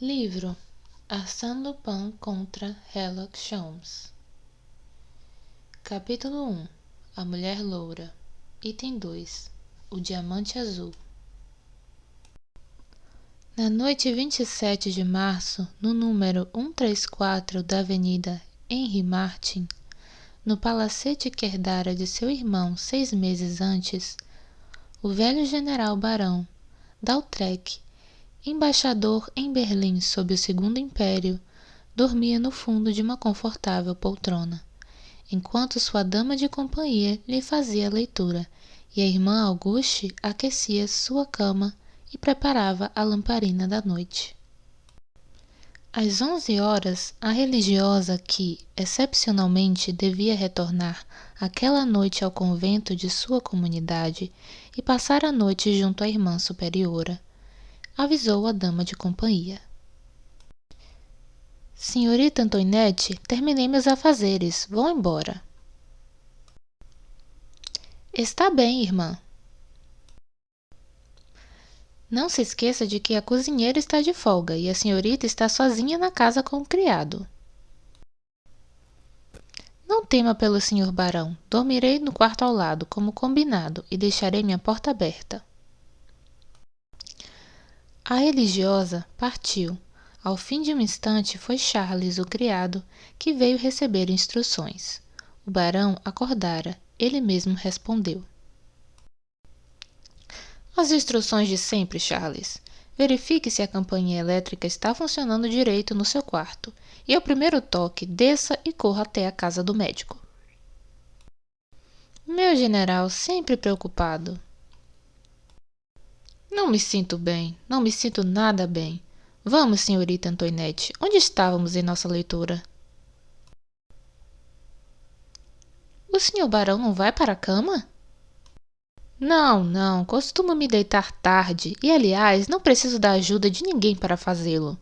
Livro Arsène Lupin contra Sherlock Holmes. Capítulo 1 A Mulher Loura. Item 2 O Diamante Azul. Na noite 27 de março, no número 134 da Avenida Henri Martin, no palacete que herdara de seu irmão 6 meses antes, o velho general barão d'Autrec, embaixador em Berlim sob o Segundo Império, dormia no fundo de uma confortável poltrona, enquanto sua dama de companhia lhe fazia a leitura e a irmã Auguste aquecia sua cama e preparava a lamparina da noite. Às 11 horas, a religiosa que, excepcionalmente, devia retornar aquela noite ao convento de sua comunidade e passar a noite junto à irmã superiora, avisou a dama de companhia. Senhorita Antoinette, terminei meus afazeres. Vou embora. Está bem, irmã. Não se esqueça de que a cozinheira está de folga e a senhorita está sozinha na casa com o criado. Não tema pelo senhor barão. Dormirei no quarto ao lado, como combinado, e deixarei minha porta aberta. A religiosa partiu. Ao fim de um instante foi Charles, o criado, que veio receber instruções. O barão acordara. Ele mesmo respondeu. As instruções de sempre, Charles. Verifique se a campainha elétrica está funcionando direito no seu quarto. E ao primeiro toque, desça e corra até a casa do médico. Meu general, sempre preocupado. Não me sinto bem, não me sinto nada bem. Vamos, senhorita Antoinette, onde estávamos em nossa leitura? O senhor barão não vai para a cama? Não, costumo me deitar tarde e, aliás, não preciso da ajuda de ninguém para fazê-lo.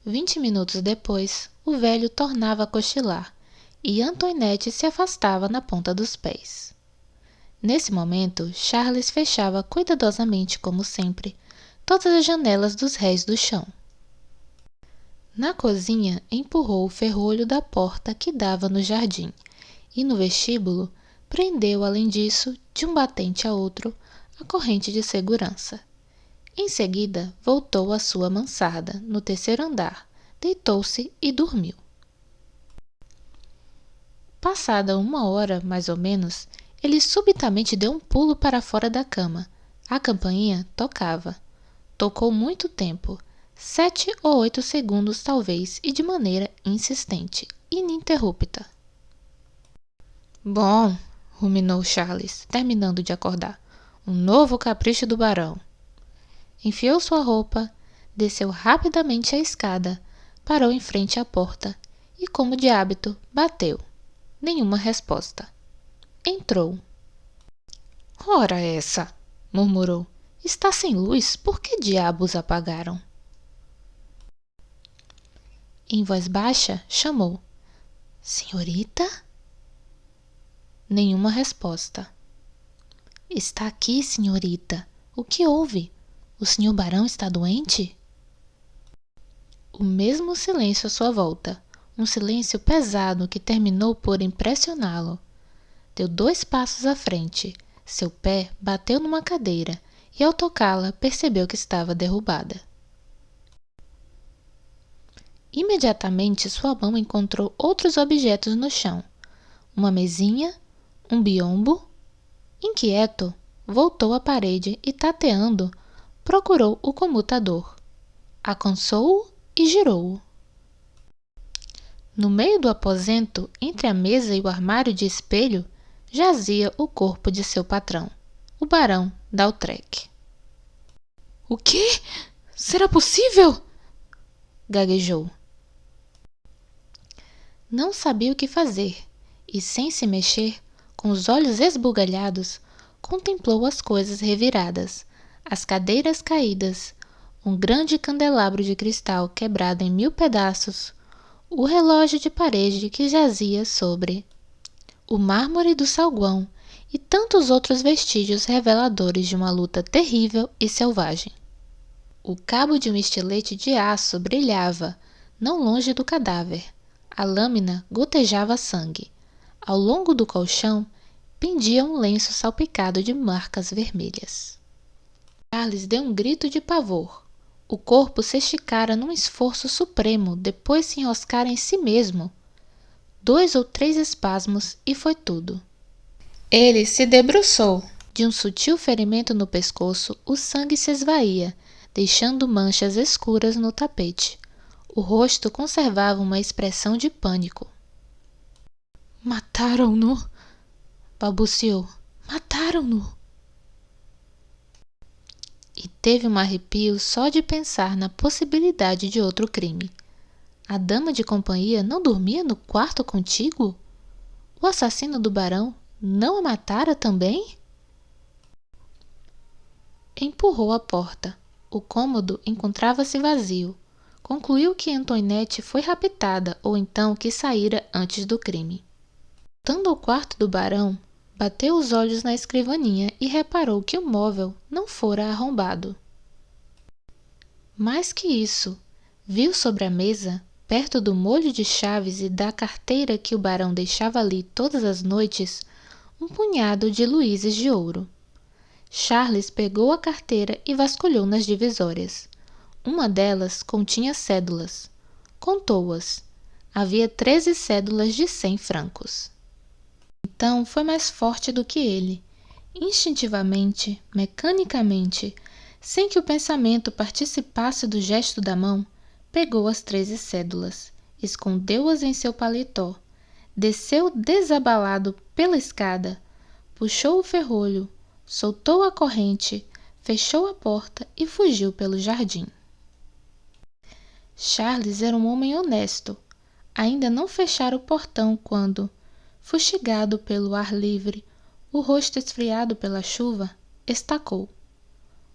20 minutos depois, o velho tornava a cochilar e Antoinette se afastava na ponta dos pés. Nesse momento, Charles fechava cuidadosamente, como sempre, todas as janelas dos réis do chão. Na cozinha, empurrou o ferrolho da porta que dava no jardim e, no vestíbulo, prendeu, além disso, de um batente a outro, a corrente de segurança. Em seguida, voltou à sua mansarda, no terceiro andar, deitou-se e dormiu. Passada 1 hora, mais ou menos, ele subitamente deu um pulo para fora da cama. A campainha tocava. Tocou muito tempo, 7 ou 8 segundos talvez, e de maneira insistente, ininterrupta. Bom, ruminou Charles, terminando de acordar. Um novo capricho do barão. Enfiou sua roupa, desceu rapidamente a escada, parou em frente à porta e, como de hábito, bateu. Nenhuma resposta. Entrou. Ora essa, murmurou. Está sem luz? Por que diabos apagaram? Em voz baixa, chamou. Senhorita? Nenhuma resposta. Está aqui, senhorita. O que houve? O senhor barão está doente? O mesmo silêncio à sua volta. Um silêncio pesado que terminou por impressioná-lo. Deu 2 passos à frente. Seu pé bateu numa cadeira e, ao tocá-la, percebeu que estava derrubada. Imediatamente, sua mão encontrou outros objetos no chão. Uma mesinha, um biombo. Inquieto, voltou à parede e, tateando, procurou o comutador. Alcançou-o e girou-o. No meio do aposento, entre a mesa e o armário de espelho, jazia o corpo de seu patrão, o barão d'Autrec. O quê? Será possível? Gaguejou. Não sabia o que fazer e, sem se mexer, com os olhos esbugalhados, contemplou as coisas reviradas, as cadeiras caídas, um grande candelabro de cristal quebrado em 1000 pedaços, o relógio de parede que jazia sobre o mármore do saguão e tantos outros vestígios reveladores de uma luta terrível e selvagem. O cabo de um estilete de aço brilhava, não longe do cadáver. A lâmina gotejava sangue. Ao longo do colchão, pendia um lenço salpicado de marcas vermelhas. Charles deu um grito de pavor. O corpo se esticara num esforço supremo, depois se enroscara em si mesmo. 2 ou 3 espasmos e foi tudo. Ele se debruçou. De um sutil ferimento no pescoço, o sangue se esvaía, deixando manchas escuras no tapete. O rosto conservava uma expressão de pânico. "Mataram-no!" balbuciou. "Mataram-no!" E teve um arrepio só de pensar na possibilidade de outro crime. A dama de companhia não dormia no quarto contíguo? O assassino do barão não a matara também? Empurrou a porta. O cômodo encontrava-se vazio. Concluiu que Antoinette foi raptada ou então que saíra antes do crime. Voltando ao quarto do barão, bateu os olhos na escrivaninha e reparou que o móvel não fora arrombado. Mais que isso, viu sobre a mesa, perto do molho de chaves e da carteira que o barão deixava ali todas as noites, um punhado de luíses de ouro. Charles pegou a carteira e vasculhou nas divisórias. Uma delas continha cédulas. Contou-as. Havia 13 cédulas de 100 francos. Então foi mais forte do que ele. Instintivamente, mecanicamente, sem que o pensamento participasse do gesto da mão, pegou as 13 cédulas, escondeu-as em seu paletó, desceu desabalado pela escada, puxou o ferrolho, soltou a corrente, fechou a porta e fugiu pelo jardim. Charles era um homem honesto. Ainda não fechara o portão quando, fustigado pelo ar livre, o rosto esfriado pela chuva, estacou.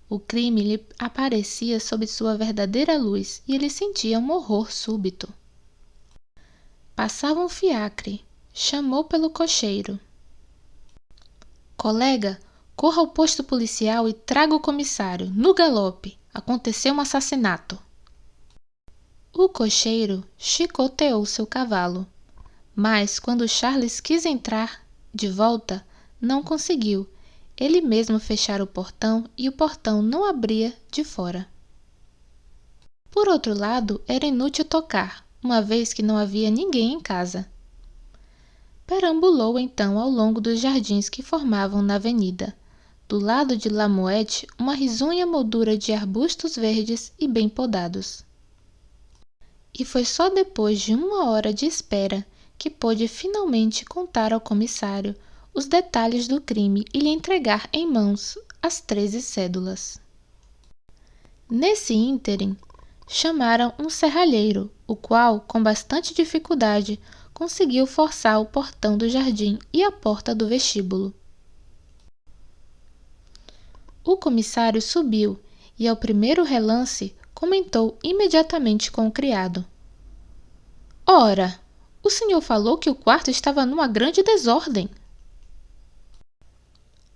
O crime lhe aparecia sob sua verdadeira luz e ele sentia um horror súbito. Passava um fiacre. Chamou pelo cocheiro. "Colega, corra ao posto policial e traga o comissário, no galope. Aconteceu um assassinato." O cocheiro chicoteou seu cavalo, mas quando Charles quis entrar de volta, não conseguiu. Ele mesmo fechara o portão e o portão não abria de fora. Por outro lado, era inútil tocar, uma vez que não havia ninguém em casa. Perambulou então ao longo dos jardins que formavam na avenida. Do lado de La Mouette, uma risonha moldura de arbustos verdes e bem podados. E foi só depois de 1 hora de espera que pôde finalmente contar ao comissário os detalhes do crime e lhe entregar em mãos as 13 cédulas. Nesse ínterim, chamaram um serralheiro, o qual, com bastante dificuldade, conseguiu forçar o portão do jardim e a porta do vestíbulo. O comissário subiu e, ao primeiro relance, comentou imediatamente com o criado: "Ora, o senhor falou que o quarto estava numa grande desordem."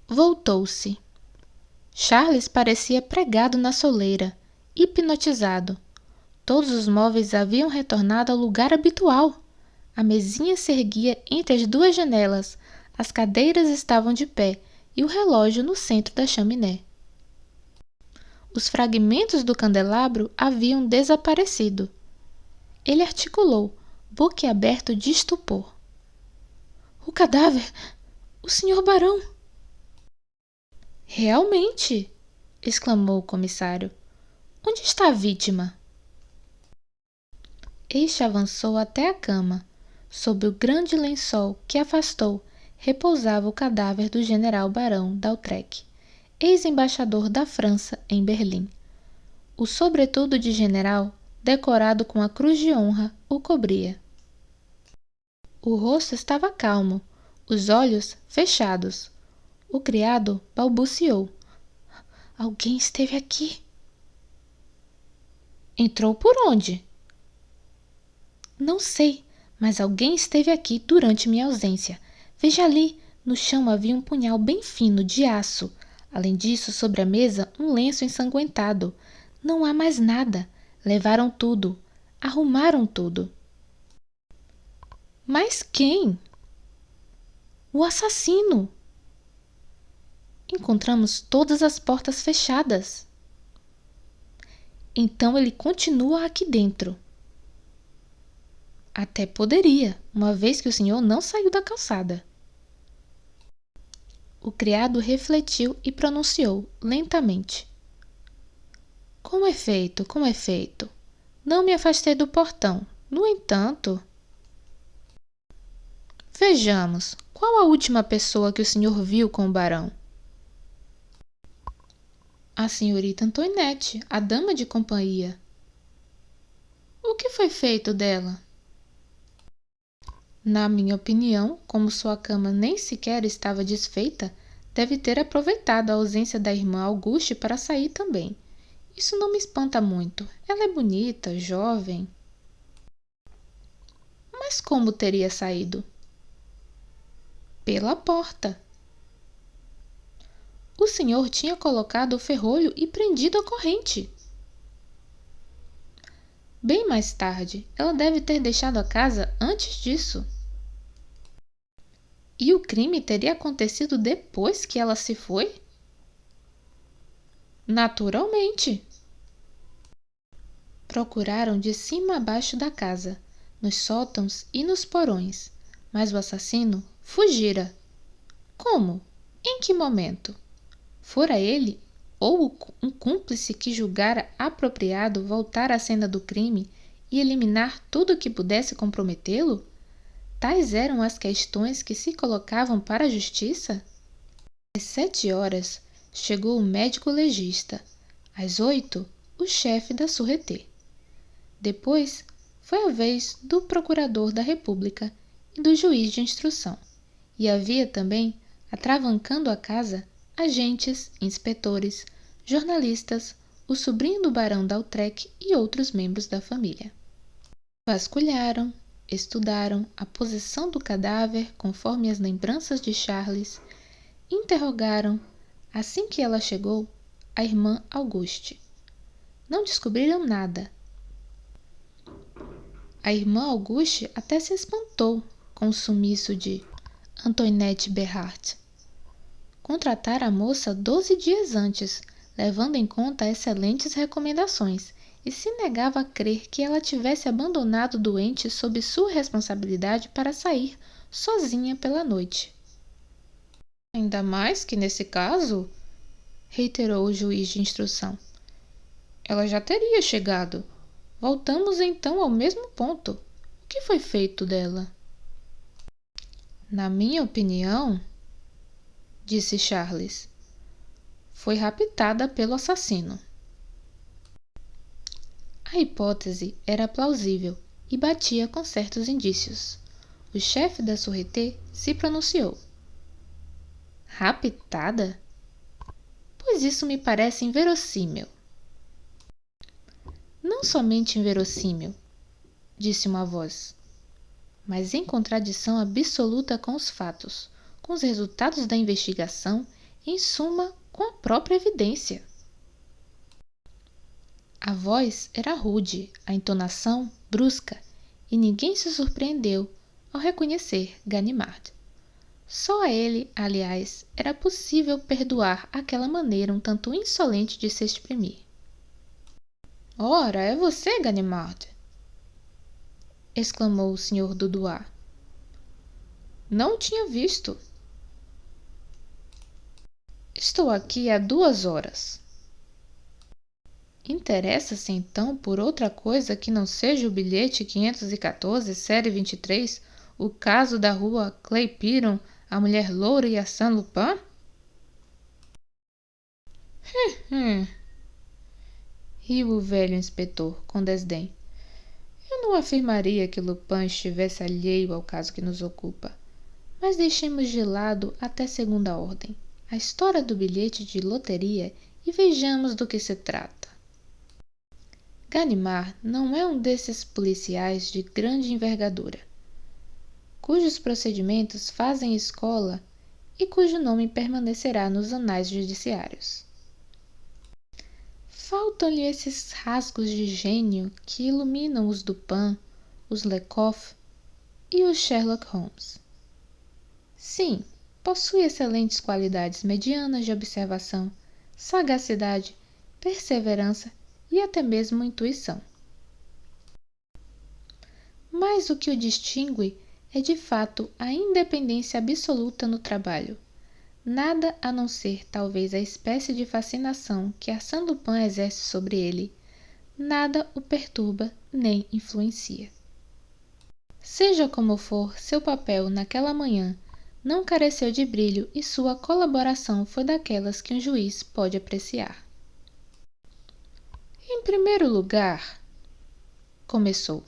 Voltou-se. Charles parecia pregado na soleira, hipnotizado. Todos os móveis haviam retornado ao lugar habitual. A mesinha se erguia entre as 2 janelas, as cadeiras estavam de pé e o relógio no centro da chaminé. Os fragmentos do candelabro haviam desaparecido. Ele articulou, boquiaberto de estupor: "O cadáver! O senhor barão!" "Realmente!" exclamou o comissário. "Onde está a vítima?" Este avançou até a cama. Sob o grande lençol que afastou, repousava o cadáver do general barão d'Autrec, ex-embaixador da França em Berlim. O sobretudo de general, decorado com a cruz de honra, o cobria. O rosto estava calmo, os olhos fechados. O criado balbuciou: "Alguém esteve aqui." "Entrou por onde?" "Não sei, mas alguém esteve aqui durante minha ausência. Veja ali, no chão havia um punhal bem fino de aço. Além disso, sobre a mesa, um lenço ensanguentado. Não há mais nada. Levaram tudo. Arrumaram tudo. Mas quem? O assassino! Encontramos todas as portas fechadas. Então ele continua aqui dentro. Até poderia, uma vez que o senhor não saiu da calçada. O criado refletiu e pronunciou lentamente: Com efeito, com efeito. Não me afastei do portão. No entanto... Vejamos, qual a última pessoa que o senhor viu com o barão? A senhorita Antoinette, a dama de companhia. O que foi feito dela? Na minha opinião, como sua cama nem sequer estava desfeita, deve ter aproveitado a ausência da irmã Auguste para sair também. Isso não me espanta muito. Ela é bonita, jovem. Mas como teria saído? Pela porta. O senhor tinha colocado o ferrolho e prendido a corrente. Bem mais tarde, ela deve ter deixado a casa antes disso. E o crime teria acontecido depois que ela se foi? Naturalmente. Procuraram de cima a baixo da casa, nos sótãos e nos porões, mas o assassino fugira. Como? Em que momento? Fora ele ou um cúmplice que julgara apropriado voltar à cena do crime e eliminar tudo que pudesse comprometê-lo? Tais eram as questões que se colocavam para a justiça? Às 7 horas, chegou o médico legista. Às 8, o chefe da Sûreté. Depois, foi a vez do procurador da República e do juiz de instrução. E havia também, atravancando a casa, agentes, inspetores, jornalistas, o sobrinho do barão D'Autrec e outros membros da família. Vasculharam, estudaram a posição do cadáver conforme as lembranças de Charles, interrogaram, assim que ela chegou, a irmã Auguste. Não descobriram nada. A irmã Auguste até se espantou com o sumiço de Antoinette Berhart. Contratara a moça 12 dias antes, levando em conta excelentes recomendações, e se negava a crer que ela tivesse abandonado o doente sob sua responsabilidade para sair sozinha pela noite. Ainda mais que nesse caso, reiterou o juiz de instrução, ela já teria chegado. Voltamos então ao mesmo ponto. O que foi feito dela? Na minha opinião, disse Charles, foi raptada pelo assassino. A hipótese era plausível e batia com certos indícios. O chefe da Sûreté se pronunciou. Raptada? Pois isso me parece inverossímil. Não somente inverossímil, disse uma voz, mas em contradição absoluta com os fatos, com os resultados da investigação, em suma, com a própria evidência. A voz era rude, a entonação brusca, e ninguém se surpreendeu ao reconhecer Ganimard. Só a ele, aliás, era possível perdoar aquela maneira um tanto insolente de se exprimir. Ora, é você, Ganimard! Exclamou o Sr. Dudois. Não o tinha visto. Estou aqui há 2 horas. Interessa-se então por outra coisa que não seja o bilhete 514, série 23, o caso da rua Claypiron, a mulher loura e Arsène Lupin? Riu o velho inspetor, com desdém. Eu não afirmaria que Lupin estivesse alheio ao caso que nos ocupa, mas deixemos de lado até segunda ordem a história do bilhete de loteria e vejamos do que se trata. Ganimard não é um desses policiais de grande envergadura, cujos procedimentos fazem escola e cujo nome permanecerá nos anais judiciários. Faltam-lhe esses rasgos de gênio que iluminam os Dupin, os Lecoq e os Sherlock Holmes. Sim, possui excelentes qualidades medianas de observação, sagacidade, perseverança e até mesmo intuição. Mas o que o distingue é de fato a independência absoluta no trabalho. Nada a não ser talvez a espécie de fascinação que Arsène Lupin exerce sobre ele, nada o perturba nem influencia. Seja como for, seu papel naquela manhã não careceu de brilho e sua colaboração foi daquelas que um juiz pode apreciar. Em primeiro lugar, começou,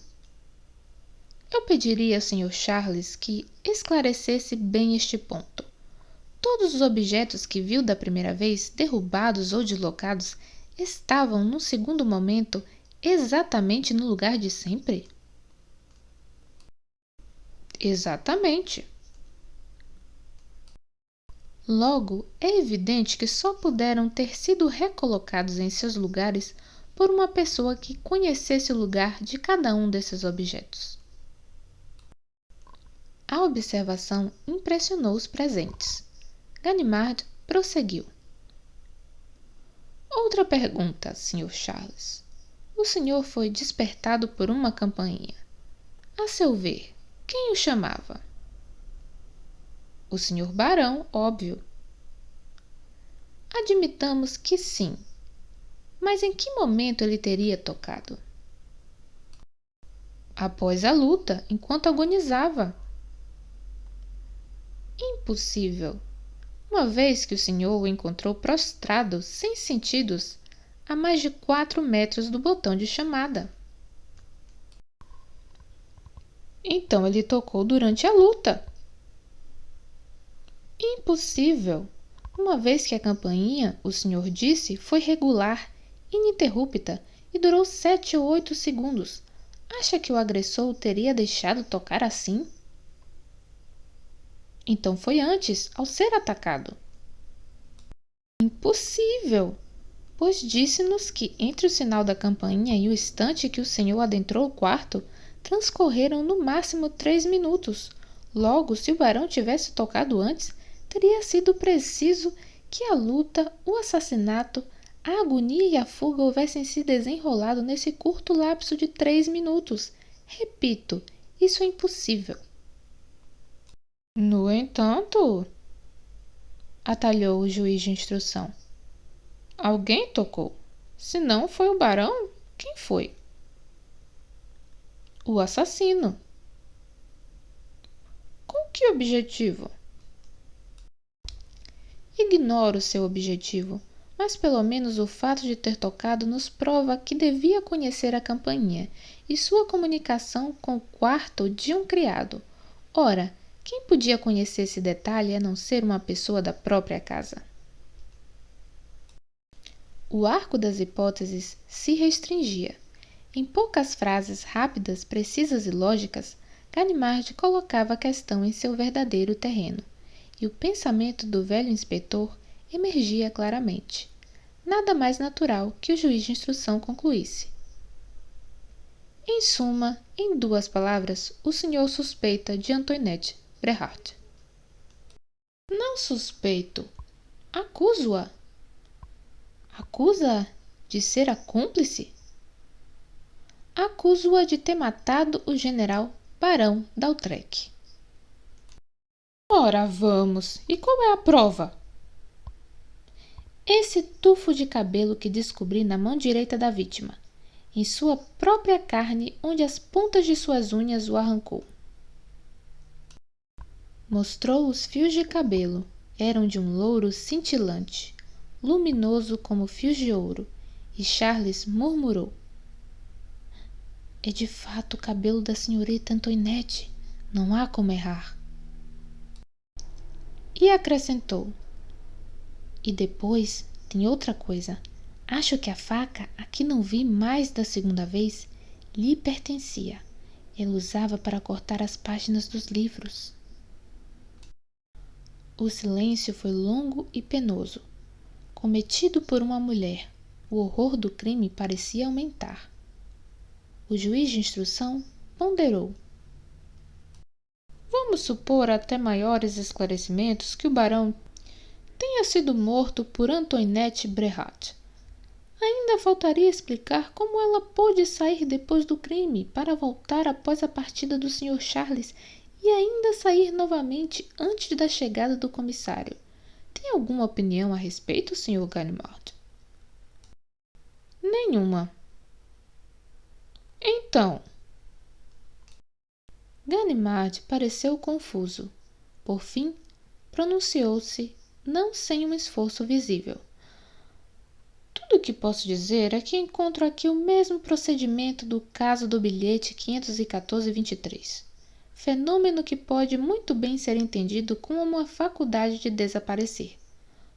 eu pediria ao Sr. Charles que esclarecesse bem este ponto. Todos os objetos que viu da primeira vez, derrubados ou deslocados, estavam, num segundo momento, exatamente no lugar de sempre? Exatamente. Logo, é evidente que só puderam ter sido recolocados em seus lugares por uma pessoa que conhecesse o lugar de cada um desses objetos. A observação impressionou os presentes. Ganimard prosseguiu. Outra pergunta, Sr. Charles. O senhor foi despertado por uma campainha. A seu ver, quem o chamava? O Sr. Barão, óbvio. Admitamos que sim. Mas em que momento ele teria tocado? Após a luta, enquanto agonizava. Impossível. Uma vez que o senhor o encontrou prostrado, sem sentidos, a mais de 4 metros do botão de chamada. Então ele tocou durante a luta. Impossível. Uma vez que a campainha, o senhor disse, foi regular, ininterrupta e durou 7 ou 8 segundos. Acha que o agressor o teria deixado tocar assim? Então foi antes, ao ser atacado. Impossível, pois disse-nos que entre o sinal da campainha e o instante que o senhor adentrou o quarto, transcorreram no máximo 3 minutos. Logo, se o barão tivesse tocado antes, teria sido preciso que a luta, o assassinato, a agonia e a fuga houvessem se desenrolado nesse curto lapso de 3 minutos. Repito, isso é impossível. No entanto, atalhou o juiz de instrução, alguém tocou. Se não foi o barão, quem foi? O assassino. Com que objetivo? Ignoro seu objetivo, mas pelo menos o fato de ter tocado nos prova que devia conhecer a campainha e sua comunicação com o quarto de um criado. Ora, quem podia conhecer esse detalhe a não ser uma pessoa da própria casa? O arco das hipóteses se restringia. Em poucas frases rápidas, precisas e lógicas, Ganimard colocava a questão em seu verdadeiro terreno, e o pensamento do velho inspetor emergia claramente. Nada mais natural que o juiz de instrução concluísse. Em suma, em 2 palavras, o senhor suspeita de Antoinette Bréhat. Não suspeito. Acuso-a. Acusa-a de ser a cúmplice? Acuso-a de ter matado o general Barão d'Autrec. Ora, vamos, e qual é a prova? Esse tufo de cabelo que descobri na mão direita da vítima, em sua própria carne, onde as pontas de suas unhas o arrancou. Mostrou os fios de cabelo, eram de um louro cintilante, luminoso como fios de ouro, e Charles murmurou. É de fato o cabelo da senhorita Antoinette, não há como errar. E acrescentou. E depois tem outra coisa. Acho que a faca, a que não vi mais da segunda vez, lhe pertencia. Ela usava para cortar as páginas dos livros. O silêncio foi longo e penoso, cometido por uma mulher, O horror do crime parecia aumentar. O juiz de instrução ponderou. Vamos supor, até maiores esclarecimentos, que o barão tenha sido morto por Antoinette Bréhat. Ainda faltaria explicar como ela pôde sair depois do crime para voltar após a partida do Sr. Charles e ainda sair novamente antes da chegada do comissário. Tem alguma opinião a respeito, Sr. Ganimard? Nenhuma. Então, Ganimard pareceu confuso. Por fim, pronunciou-se, não sem um esforço visível. Tudo o que posso dizer é que encontro aqui o mesmo procedimento do caso do bilhete 514-23. Fenômeno que pode muito bem ser entendido como uma faculdade de desaparecer.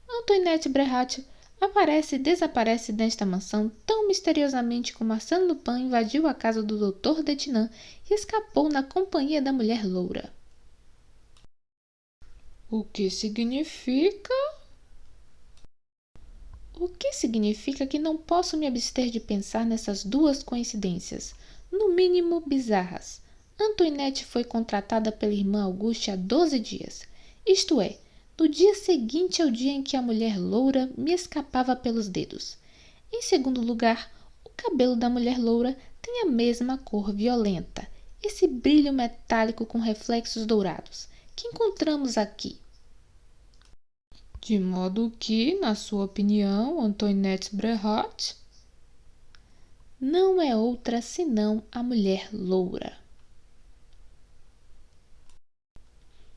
Antoinette Bréhat aparece e desaparece nesta mansão tão misteriosamente como Arsène Lupin invadiu a casa do Dr. Detinan e escapou na companhia da mulher loura. O que significa? O que significa que não posso me abster de pensar nessas duas coincidências, no mínimo bizarras. Antoinette foi contratada pela irmã Auguste há 12 dias, isto é, no dia seguinte ao dia em que a mulher loura me escapava pelos dedos. Em segundo lugar, o cabelo da mulher loura tem a mesma cor violenta, esse brilho metálico com reflexos dourados, que encontramos aqui. De modo que, na sua opinião, Antoinette Bréhat não é outra senão a mulher loura.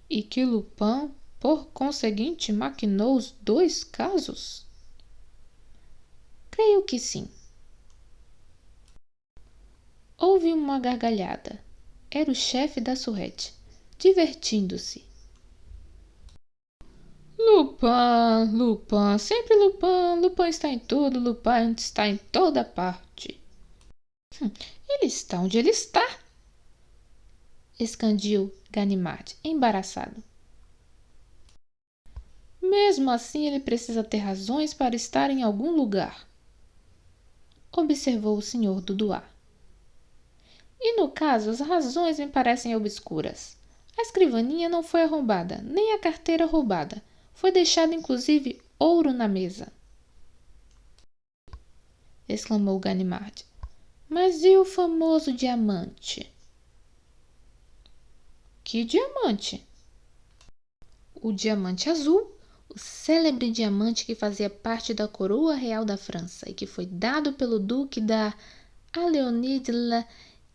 E que Lupin, por conseguinte, maquinou os dois casos? Creio que sim. Houve uma gargalhada. Era o chefe da Surrette, divertindo-se. Lupin, Lupin, sempre Lupin, Lupin está em tudo, Lupin está em toda parte. Ele está onde ele está, escandiu Ganimard, embaraçado. Mesmo assim, ele precisa ter razões para estar em algum lugar, observou o Sr. Dudois. E no caso, as razões me parecem obscuras. A escrivaninha não foi arrombada, nem a carteira roubada. Foi deixado inclusive ouro na mesa. Exclamou Ganimard. Mas e o famoso diamante? Que diamante? O diamante azul, o célebre diamante que fazia parte da coroa real da França e que foi dado pelo duque a Leonide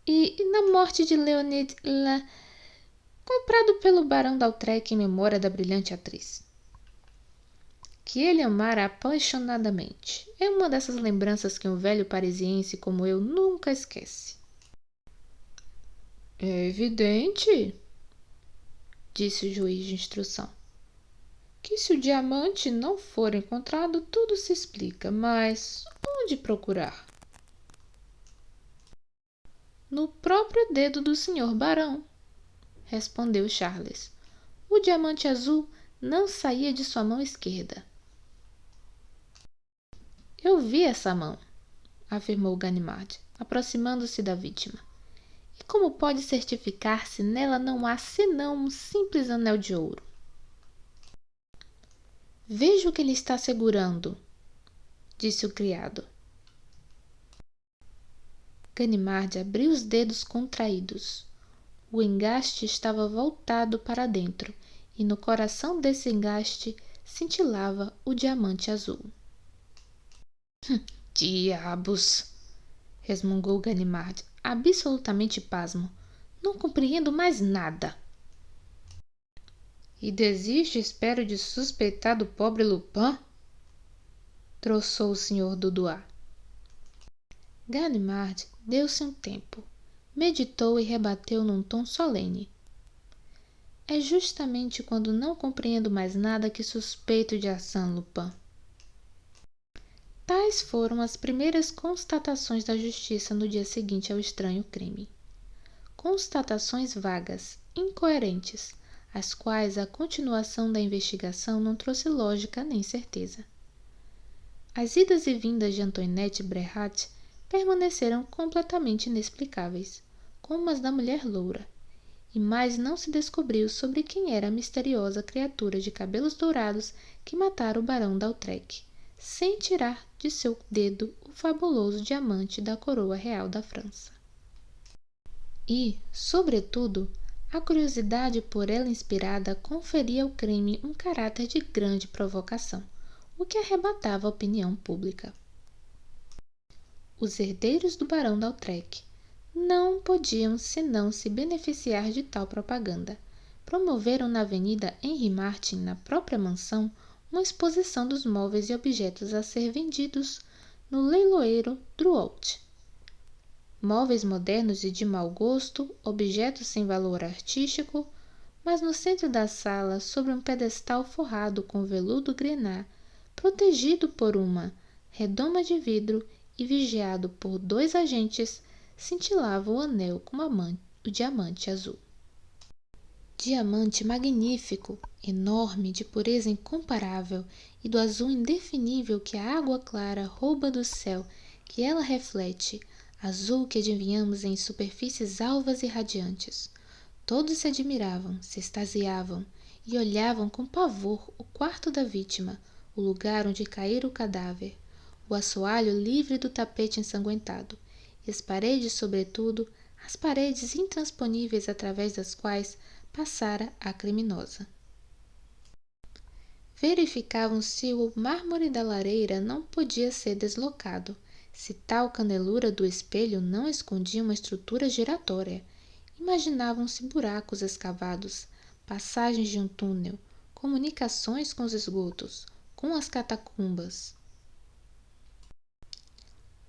e na morte de Leonide comprado pelo barão d'Autrec em memória da brilhante atriz, que ele amara apaixonadamente. É uma dessas lembranças que um velho parisiense como eu nunca esquece. É evidente, disse o juiz de instrução, que se o diamante não for encontrado, tudo se explica, mas onde procurar? No próprio dedo do senhor barão, respondeu Charles. O diamante azul não saía de sua mão esquerda. Eu vi essa mão, afirmou Ganimard, aproximando-se da vítima. E como pode certificar-se nela não há senão um simples anel de ouro? Veja o que ele está segurando, disse o criado. Ganimard abriu os dedos contraídos. O engaste estava voltado para dentro, e no coração desse engaste cintilava o diamante azul. Diabos! Resmungou Ganimard, absolutamente pasmo. Não compreendo mais nada. E desiste, espero, de suspeitar do pobre Lupin? Troçou o Sr. Dudois. Ganimard deu-se um tempo, meditou e rebateu num tom solene. É justamente quando não compreendo mais nada que suspeito de Arsène Lupin. Tais foram as primeiras constatações da justiça no dia seguinte ao estranho crime. Constatações vagas, incoerentes, às quais a continuação da investigação não trouxe lógica nem certeza. As idas e vindas de Antoinette Bréhat permaneceram completamente inexplicáveis, como as da mulher loura, e mais não se descobriu sobre quem era a misteriosa criatura de cabelos dourados que matara o barão D'Autrec, sem tirar de seu dedo o fabuloso diamante da coroa real da França. E, sobretudo, a curiosidade por ela inspirada conferia ao crime um caráter de grande provocação, o que arrebatava a opinião pública. Os herdeiros do barão D'Autrec não podiam senão se beneficiar de tal propaganda. Promoveram na Avenida Henri Martin, na própria mansão, uma exposição dos móveis e objetos a ser vendidos no leiloeiro Drouot. Móveis modernos e de mau gosto, objetos sem valor artístico, mas no centro da sala, sobre um pedestal forrado com veludo grenat, protegido por uma redoma de vidro e vigiado por 2 agentes, cintilava o anel com o diamante azul. Diamante magnífico, enorme, de pureza incomparável e do azul indefinível que a água clara rouba do céu que ela reflete, azul que adivinhamos em superfícies alvas e radiantes. Todos se admiravam, se extasiavam e olhavam com pavor o quarto da vítima, o lugar onde caíra o cadáver, o assoalho livre do tapete ensanguentado, e as paredes, sobretudo, as paredes intransponíveis através das quais passara a criminosa. Verificavam se o mármore da lareira não podia ser deslocado, se tal canelura do espelho não escondia uma estrutura giratória. Imaginavam-se buracos escavados, passagens de um túnel, comunicações com os esgotos, com as catacumbas.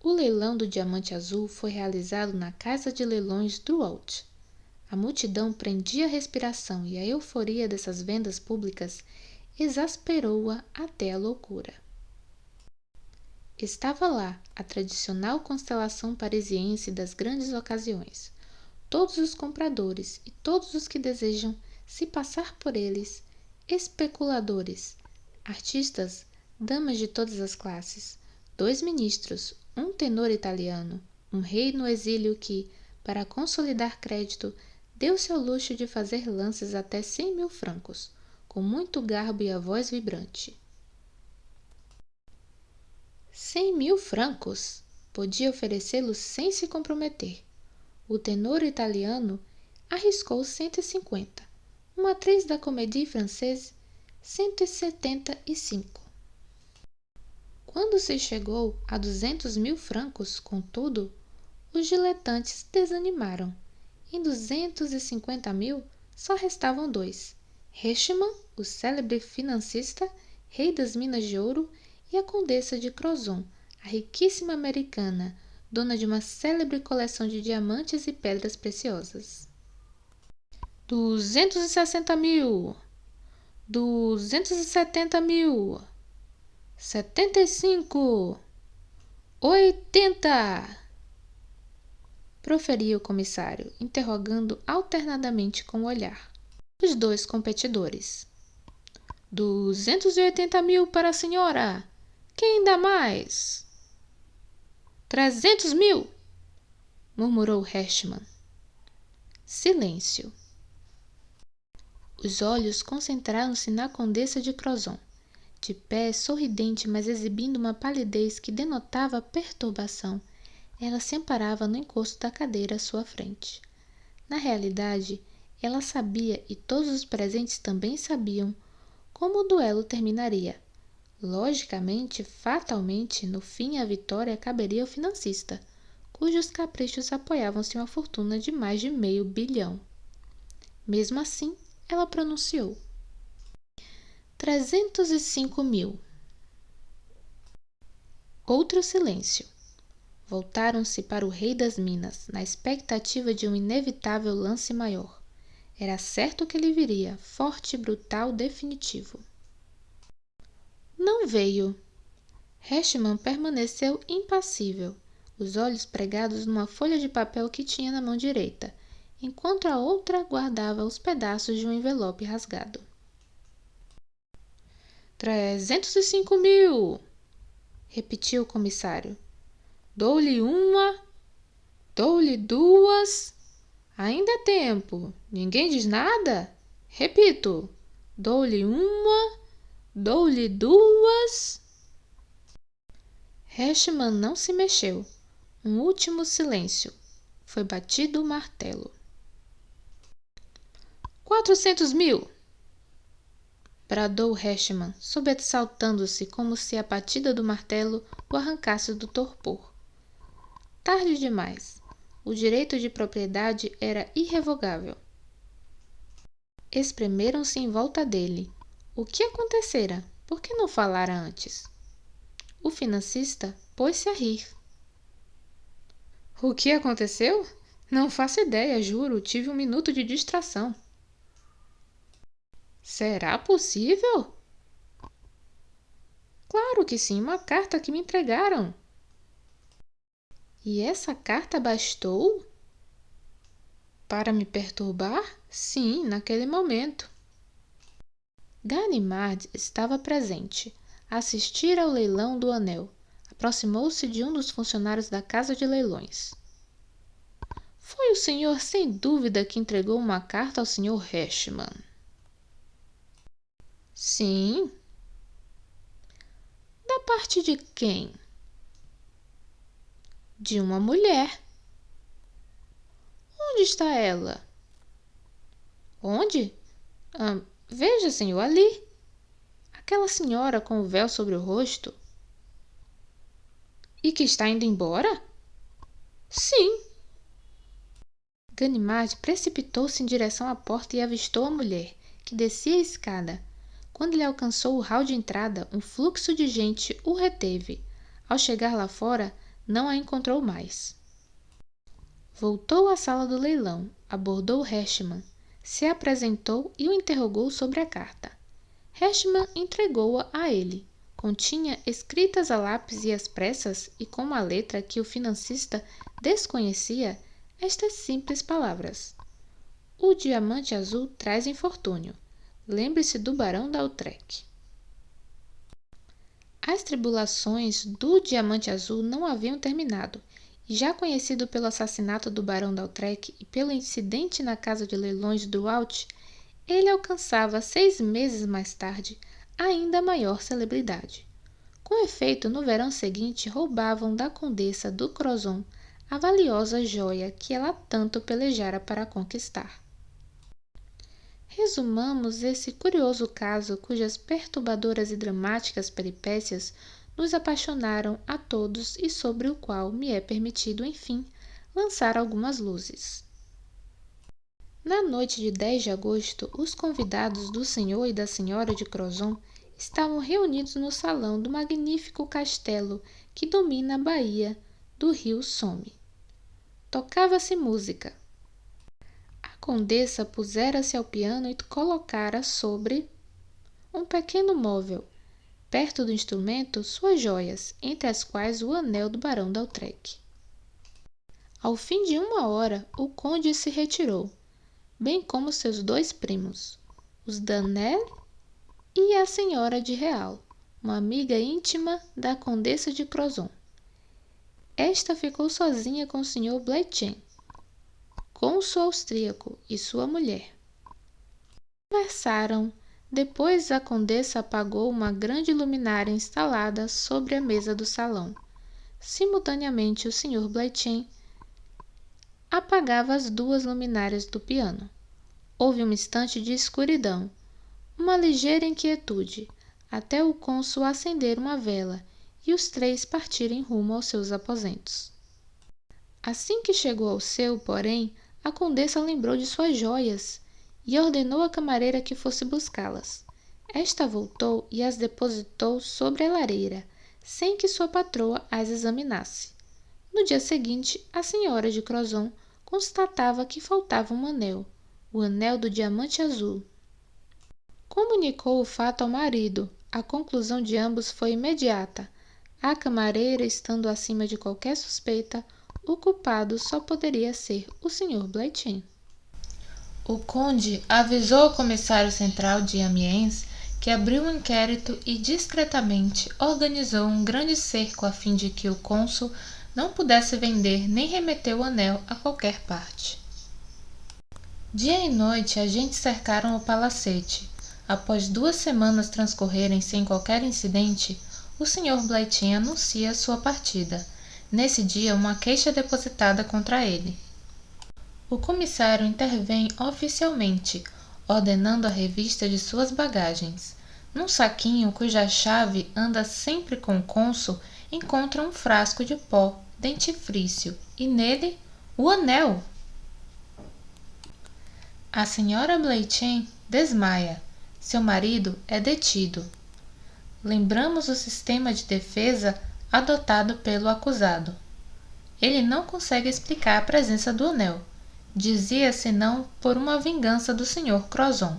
O leilão do diamante azul foi realizado na Casa de Leilões Drouot. A multidão prendia a respiração e a euforia dessas vendas públicas exasperou-a até a loucura. Estava lá a tradicional constelação parisiense das grandes ocasiões. Todos os compradores e todos os que desejam se passar por eles, especuladores, artistas, damas de todas as classes, 2 ministros, um tenor italiano, um rei no exílio que, para consolidar crédito, deu-se ao luxo de fazer lances até 100.000 francos, com muito garbo e a voz vibrante. 100.000 francos! Podia oferecê-los sem se comprometer. O tenor italiano arriscou 150. Uma atriz da Comédie Française, 175. Quando se chegou a 200.000 francos, contudo, os diletantes desanimaram. Em 250.000, só restavam 2. Herschmann, o célebre financista, rei das minas de ouro, e a condessa de Crozon, a riquíssima americana, dona de uma célebre coleção de diamantes e pedras preciosas. 260.000! 270.000! 75! 80! Proferia o comissário, interrogando alternadamente com o olhar os 2 competidores. 280.000 para a senhora! Quem dá mais? 300.000! Murmurou Herschmann. Silêncio. Os olhos concentraram-se na condessa de Crozon, de pé, sorridente, mas exibindo uma palidez que denotava perturbação. Ela se amparava no encosto da cadeira à sua frente. Na realidade, ela sabia, e todos os presentes também sabiam, como o duelo terminaria. Logicamente, fatalmente, no fim a vitória caberia ao financista, cujos caprichos apoiavam-se em uma fortuna de mais de $500 milhão. Mesmo assim, ela pronunciou: 305.000. Outro silêncio. Voltaram-se para o rei das minas, na expectativa de um inevitável lance maior. Era certo que ele viria, forte, brutal, definitivo. Não veio. Herschmann permaneceu impassível, os olhos pregados numa folha de papel que tinha na mão direita, enquanto a outra guardava os pedaços de um envelope rasgado. 305.000! repetiu o comissário. Dou-lhe uma, dou-lhe duas. Ainda é tempo. Ninguém diz nada? Repito. Dou-lhe uma, dou-lhe duas. Herschmann não se mexeu. Um último silêncio. Foi batido o martelo. 400.000! Bradou Herschmann, sobressaltando-se como se a batida do martelo o arrancasse do torpor. Tarde demais. O direito de propriedade era irrevogável. Espremeram-se em volta dele. O que acontecera? Por que não falara antes? O financista pôs-se a rir. O que aconteceu? Não faço ideia, juro. Tive um minuto de distração. Será possível? Claro que sim, uma carta que me entregaram. E essa carta bastou? Para me perturbar? Sim, naquele momento. Ganimard estava presente. Assistira ao leilão do anel. Aproximou-se de um dos funcionários da casa de leilões. Foi o senhor, sem dúvida, que entregou uma carta ao Sr. Herschmann. Sim. Da parte de quem? De uma mulher. Onde está ela? Onde? Veja, senhor, ali. Aquela senhora com o véu sobre o rosto. E que está indo embora? Sim. Ganimard precipitou-se em direção à porta e avistou a mulher, que descia a escada. Quando ele alcançou o hall de entrada, um fluxo de gente o reteve. Ao chegar lá fora, não a encontrou mais. Voltou à sala do leilão, abordou Herschmann, se apresentou e o interrogou sobre a carta. Herschmann entregou-a a ele. Continha, escritas a lápis e às pressas, e com uma letra que o financista desconhecia, estas simples palavras: O diamante azul traz infortúnio. Lembre-se do barão d'Autrec. As tribulações do diamante azul não haviam terminado, e já conhecido pelo assassinato do barão d'Autrec e pelo incidente na casa de leilões do Alt, ele alcançava 6 meses mais tarde ainda maior celebridade. Com efeito, no verão seguinte roubavam da condessa do Crozon a valiosa joia que ela tanto pelejara para conquistar. Resumamos esse curioso caso cujas perturbadoras e dramáticas peripécias nos apaixonaram a todos e sobre o qual me é permitido, enfim, lançar algumas luzes. Na noite de 10 de agosto, os convidados do senhor e da senhora de Crozon estavam reunidos no salão do magnífico castelo que domina a baía do rio Somme. Tocava-se música. A condessa pusera-se ao piano e colocara sobre um pequeno móvel, perto do instrumento, suas joias, entre as quais o anel do barão d'Autrec. Ao fim de 1 hora, o conde se retirou, bem como seus 2 primos, os Danel e a senhora de Real, uma amiga íntima da condessa de Crozon. Esta ficou sozinha com o Sr. Bleichen, cônsul austríaco, e sua mulher. Conversaram. Depois a condessa apagou uma grande luminária instalada sobre a mesa do salão. Simultaneamente o Sr. Bleichen apagava as 2 luminárias do piano. Houve um instante de escuridão, uma ligeira inquietude, até o cônsul acender uma vela e os 3 partirem rumo aos seus aposentos. Assim que chegou ao seu, porém, a condessa lembrou de suas joias e ordenou à camareira que fosse buscá-las. Esta voltou e as depositou sobre a lareira, sem que sua patroa as examinasse. No dia seguinte, a senhora de Crozon constatava que faltava um anel, o anel do diamante azul. Comunicou o fato ao marido. A conclusão de ambos foi imediata. A camareira estando acima de qualquer suspeita, o culpado só poderia ser o Sr. Bleichen. O conde avisou ao comissário central de Amiens que abriu um inquérito e discretamente organizou um grande cerco a fim de que o cônsul não pudesse vender nem remeter o anel a qualquer parte. Dia e noite agentes cercaram o palacete. Após 2 semanas transcorrerem sem qualquer incidente, o Sr. Bleichen anuncia sua partida. Nesse dia, uma queixa é depositada contra ele. O comissário intervém oficialmente, ordenando a revista de suas bagagens. Num saquinho cuja chave anda sempre com o cônsul, encontra um frasco de pó dentifrício e nele o anel. A senhora Bleichen desmaia. Seu marido é detido. Lembramos o sistema de defesa adotado pelo acusado. Ele não consegue explicar a presença do anel. Dizia senão por uma vingança do Sr. Crozon.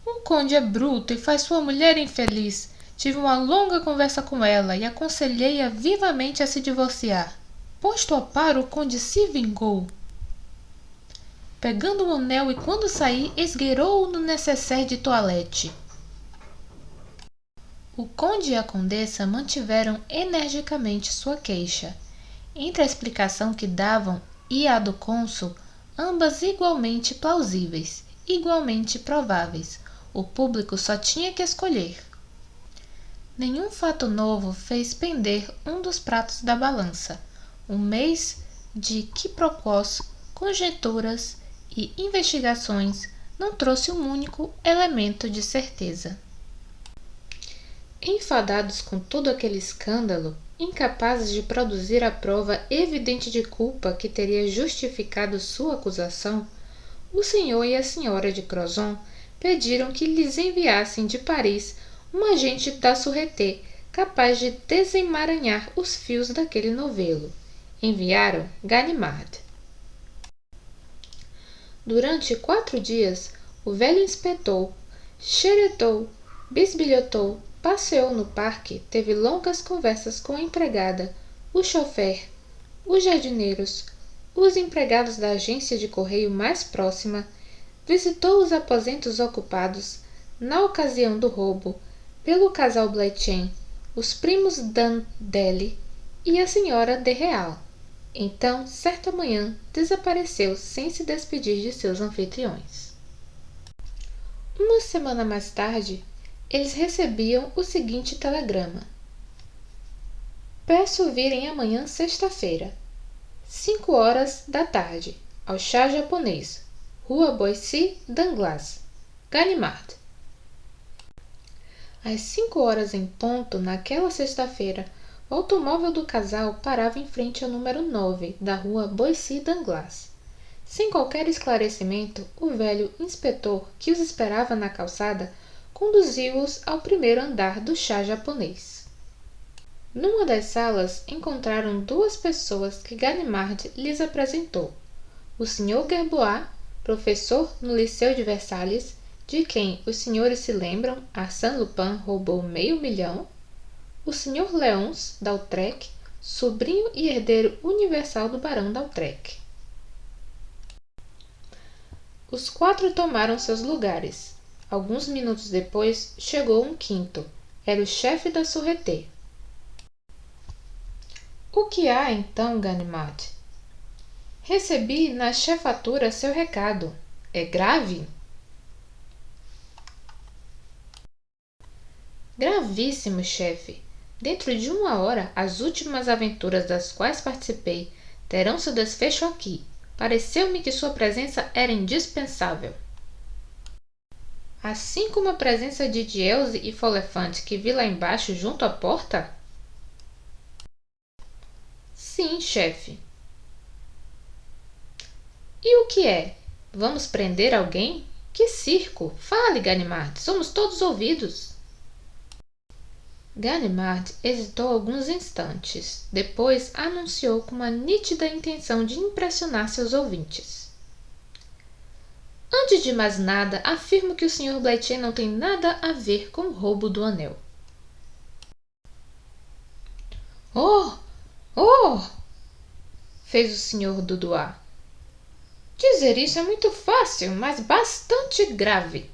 O conde é bruto e faz sua mulher infeliz. Tive uma longa conversa com ela e aconselhei-a vivamente a se divorciar. Posto a par, o conde se vingou. Pegando o anel e quando saí, esgueirou-o no nécessaire de toilette. O conde e a condessa mantiveram energicamente sua queixa. Entre a explicação que davam e a do cônsul, ambas igualmente plausíveis, igualmente prováveis. O público só tinha que escolher. Nenhum fato novo fez pender um dos pratos da balança. Um mês de quiproquós, conjecturas e investigações não trouxe um único elemento de certeza. Enfadados com todo aquele escândalo, incapazes de produzir a prova evidente de culpa que teria justificado sua acusação, o senhor e a senhora de Crozon pediram que lhes enviassem de Paris um agente da Sûreté capaz de desemaranhar os fios daquele novelo. Enviaram Ganimard. Durante 4 dias, o velho inspetor xeretou, bisbilhotou, passeou no parque, teve longas conversas com a empregada, o chofer, os jardineiros, os empregados da agência de correio mais próxima, visitou os aposentos ocupados, na ocasião do roubo, pelo casal Bleichen, os primos Dandeli e a senhora de Real. Então, certa manhã, desapareceu sem se despedir de seus anfitriões. Uma semana mais tarde, eles recebiam o seguinte telegrama: peço virem amanhã sexta-feira, 5h, ao chá japonês, Rua Boissy d'Anglas, Ganimard. Às 5h em ponto, naquela sexta-feira, o automóvel do casal parava em frente ao número 9 da Rua Boissy d'Anglas. Sem qualquer esclarecimento, o velho inspetor que os esperava na calçada conduziu-os ao primeiro andar do chá japonês. Numa das salas encontraram 2 pessoas que Ganimard lhes apresentou: o Sr. Gerbois, professor no Liceu de Versalhes, de quem os senhores se lembram, Arsène Lupin roubou $500 000, o Sr. Léonce d'Autrec, sobrinho e herdeiro universal do barão d'Autrec. Os 4 tomaram seus lugares. Alguns minutos depois, chegou um quinto. Era o chefe da Sûreté. O que há, então, Ganimard? Recebi na chefatura seu recado. É grave? Gravíssimo, chefe. Dentro de 1 hora, as últimas aventuras das quais participei terão seu desfecho aqui. Pareceu-me que sua presença era indispensável. Assim como a presença de Dieuze e Follefante que vi lá embaixo junto à porta? Sim, chefe. E o que é? Vamos prender alguém? Que circo! Fale, Ganimard, somos todos ouvidos. Ganimard hesitou alguns instantes, depois anunciou com uma nítida intenção de impressionar seus ouvintes. Antes de mais nada, afirmo que o Sr. Bleichen não tem nada a ver com o roubo do anel. Oh! Oh! Fez o Sr. Dudois. Dizer isso é muito fácil, mas bastante grave.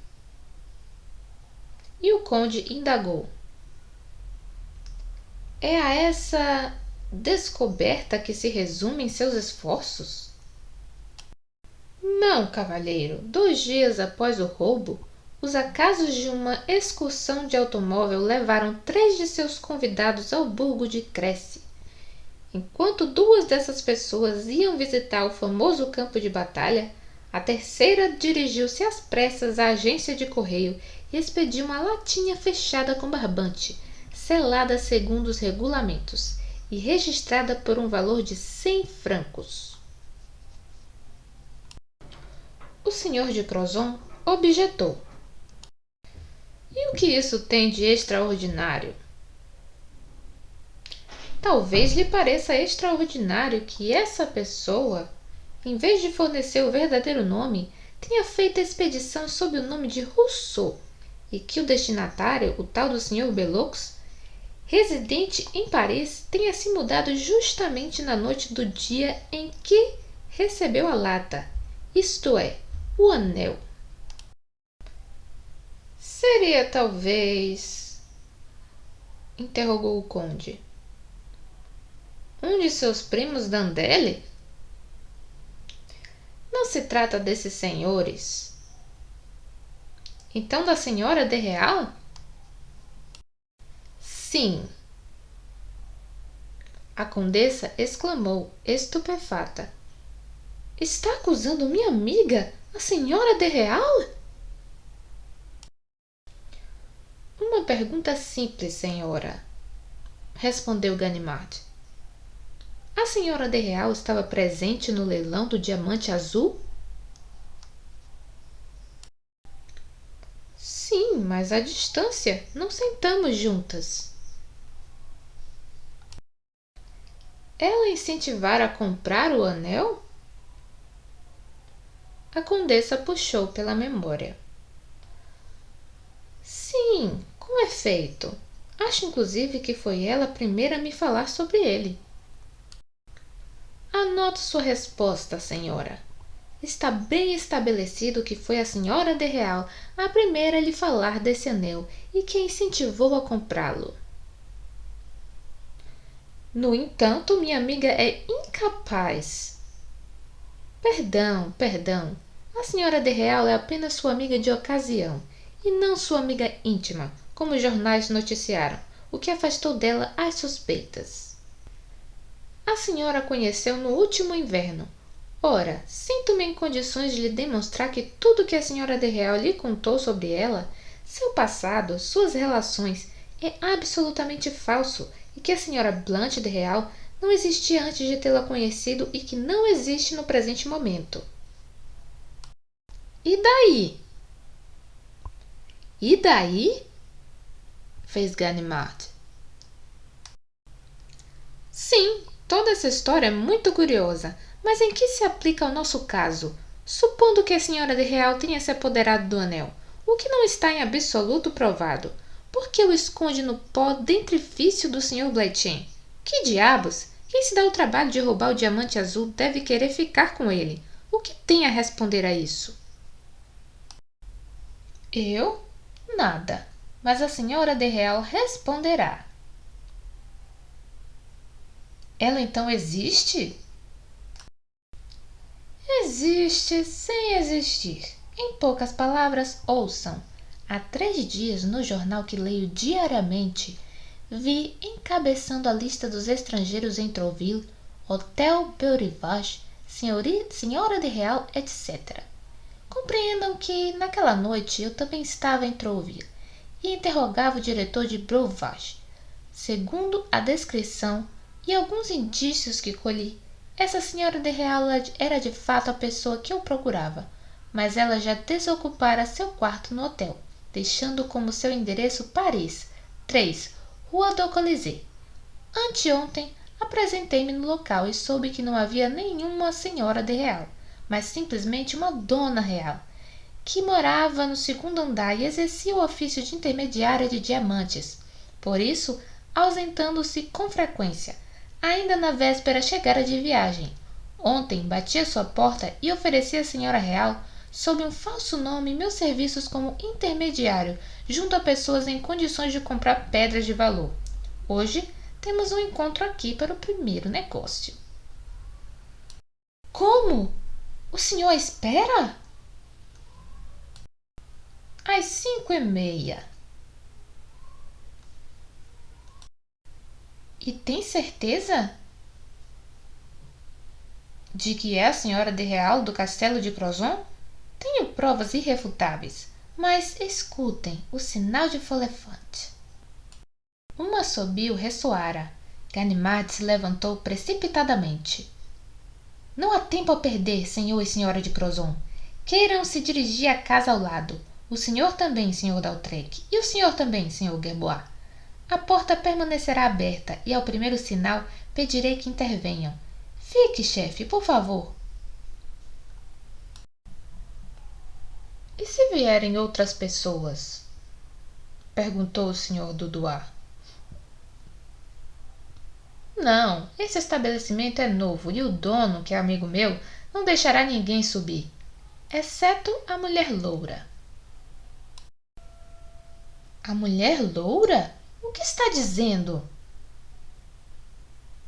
E o conde indagou: é a essa descoberta que se resumem seus esforços? Não, cavalheiro. 2 dias após o roubo, os acasos de uma excursão de automóvel levaram 3 de seus convidados ao burgo de Cresce. Enquanto 2 dessas pessoas iam visitar o famoso campo de batalha, a terceira dirigiu-se às pressas à agência de correio e expediu uma latinha fechada com barbante, selada segundo os regulamentos e registrada por um valor de 100 francos. O senhor de Crozon objetou: e o que isso tem de extraordinário? Talvez lhe pareça extraordinário que essa pessoa, em vez de fornecer o verdadeiro nome, tenha feito a expedição sob o nome de Rousseau, e que o destinatário, o tal do Sr. Belux, residente em Paris, tenha se mudado justamente na noite do dia em que recebeu a lata, isto é, o anel. Seria talvez, interrogou o conde, um de seus primos Dandele? Não se trata desses senhores. Então da senhora de Real? Sim. A condessa exclamou, estupefata. Está acusando minha amiga, a senhora de Real? Uma pergunta simples, senhora, respondeu Ganimard. A senhora de Real estava presente no leilão do diamante azul? Sim, mas à distância, não sentamos juntas. Ela incentivara a comprar o anel? A condessa puxou pela memória. Sim, com efeito. Acho inclusive que foi ela a primeira a me falar sobre ele. Anoto sua resposta, senhora. Está bem estabelecido que foi a senhora de Real a primeira a lhe falar desse anel e que a incentivou a comprá-lo. No entanto, minha amiga é incapaz. Perdão. A senhora de Real é apenas sua amiga de ocasião e não sua amiga íntima, como os jornais noticiaram, o que afastou dela as suspeitas. A senhora a conheceu no último inverno. Ora, sinto-me em condições de lhe demonstrar que tudo que a senhora de Real lhe contou sobre ela, seu passado, suas relações, é absolutamente falso e que a senhora Blanche de Real não existia antes de tê-la conhecido e que não existe no presente momento. E daí? E daí? Fez Ganimard. Sim, toda essa história é muito curiosa, mas em que se aplica ao nosso caso? Supondo que a senhora de Real tenha se apoderado do anel, o que não está em absoluto provado, por que o esconde no pó dentrifício do Sr. Bletchin? Que diabos? Quem se dá o trabalho de roubar o diamante azul deve querer ficar com ele. O que tem a responder a isso? Eu? Nada. Mas a senhora de Real responderá. Ela então existe? Existe sem existir. Em poucas palavras, ouçam. Há 3 dias, no jornal que leio diariamente, vi encabeçando a lista dos estrangeiros em Trouville, Hotel Beau-Rivage, Senhora de Real, etc. Compreendam que, naquela noite, eu também estava em Trouville e interrogava o diretor de Breuvage. Segundo a descrição e alguns indícios que colhi, essa senhora de Real era de fato a pessoa que eu procurava, mas ela já desocupara seu quarto no hotel, deixando como seu endereço Paris, 3, Rua do Colisée. Anteontem, apresentei-me no local e soube que não havia nenhuma senhora de Real, mas simplesmente uma dona Real, que morava no 2º andar e exercia o ofício de intermediária de diamantes, por isso ausentando-se com frequência. Ainda na véspera chegara de viagem. Ontem bati à sua porta e ofereci à senhora Real sob um falso nome, meus serviços como intermediário junto a pessoas em condições de comprar pedras de valor. Hoje temos um encontro aqui para o primeiro negócio. Como? O senhor espera? Às 5:30. E tem certeza de que é a senhora de Real do Castelo de Crozon? Tenho provas irrefutáveis, mas escutem o sinal de Folefante. Um assobio ressoara. Ganimard se levantou precipitadamente. Não há tempo a perder, senhor e senhora de Crozon. Queiram se dirigir à casa ao lado. O senhor também, senhor D'Autrec. E o senhor também, senhor Gerbois. A porta permanecerá aberta e ao primeiro sinal pedirei que intervenham. Fique, chefe, por favor. E se vierem outras pessoas? Perguntou o senhor Dudois. Não, esse estabelecimento é novo e o dono, que é amigo meu, não deixará ninguém subir, exceto a mulher loura. A mulher loura? O que está dizendo?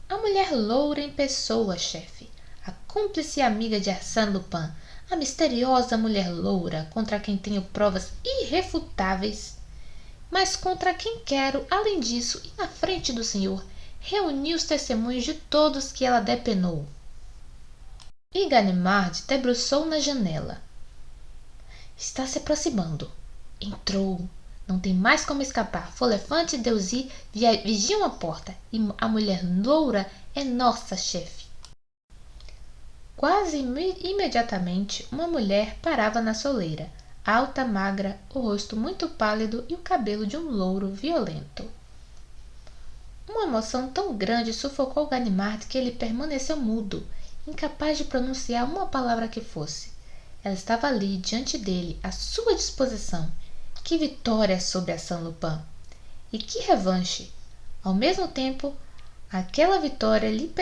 A mulher loura em pessoa, chefe. A cúmplice e amiga de Arsène Lupin. A misteriosa mulher loura, contra quem tenho provas irrefutáveis, mas contra quem quero, além disso, e na frente do senhor, reunir os testemunhos de todos que ela depenou. E Ganimard debruçou na janela. Está se aproximando. Entrou. Não tem mais como escapar. Folefante e Deuzy vigiam a porta. E a mulher loura é nossa chefe. Quase imediatamente, uma mulher parava na soleira. Alta, magra, o rosto muito pálido e o cabelo de um louro violento. Uma emoção tão grande sufocou Ganimard que ele permaneceu mudo, incapaz de pronunciar uma palavra que fosse. Ela estava ali, diante dele, à sua disposição. Que vitória sobre Arsène Lupin! E que revanche! Ao mesmo tempo, aquela vitória lhe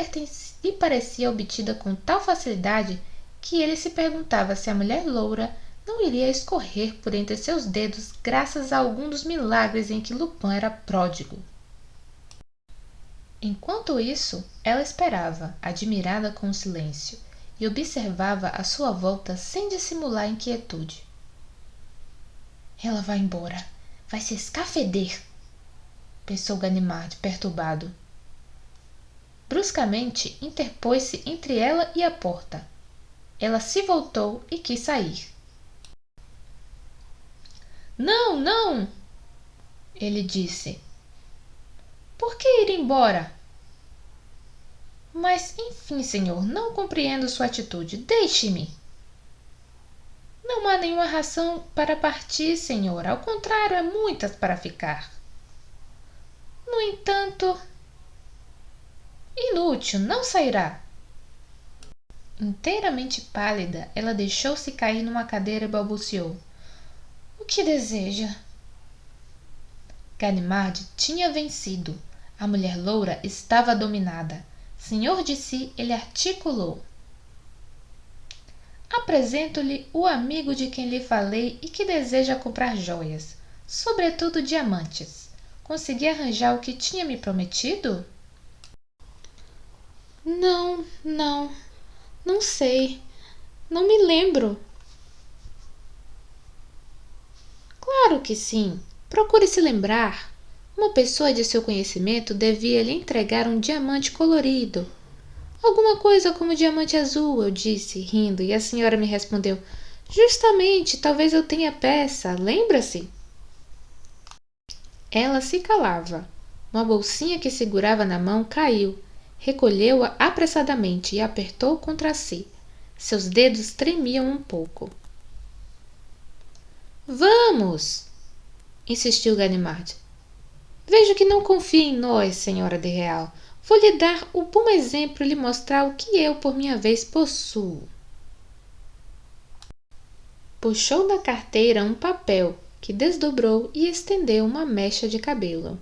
parecia obtida com tal facilidade que ele se perguntava se a mulher loura não iria escorrer por entre seus dedos graças a algum dos milagres em que Lupin era pródigo. Enquanto isso, ela esperava, admirada com o silêncio, e observava à sua volta sem dissimular inquietude. Ela vai embora. Vai se escafeder, pensou Ganimard, perturbado. Bruscamente, interpôs-se entre ela e a porta. Ela se voltou e quis sair. Não, não! Ele disse. Por que ir embora? Mas, enfim, senhor, não compreendo sua atitude. Deixe-me. Não há nenhuma razão para partir, senhor. Ao contrário, há muitas para ficar. No entanto, inútil, não sairá. Inteiramente pálida, ela deixou-se cair numa cadeira e balbuciou. O que deseja? Ganimard tinha vencido. A mulher loura estava dominada. Senhor de si, ele articulou. Apresento-lhe o amigo de quem lhe falei e que deseja comprar joias, sobretudo diamantes. Consegui arranjar o que tinha me prometido? Não sei. Não me lembro. Claro que sim. Procure se lembrar. Uma pessoa de seu conhecimento devia lhe entregar um diamante colorido. Alguma coisa como diamante azul, eu disse, rindo, e a senhora me respondeu, justamente, talvez eu tenha peça, lembra-se? Ela se calava. Uma bolsinha que segurava na mão caiu. Recolheu-a apressadamente e a apertou contra si. Seus dedos tremiam um pouco. Vamos! Insistiu Ganimard. Vejo que não confia em nós, senhora de Real. Vou lhe dar o bom exemplo e lhe mostrar o que eu, por minha vez, possuo. Puxou da carteira um papel que desdobrou e estendeu uma mecha de cabelo.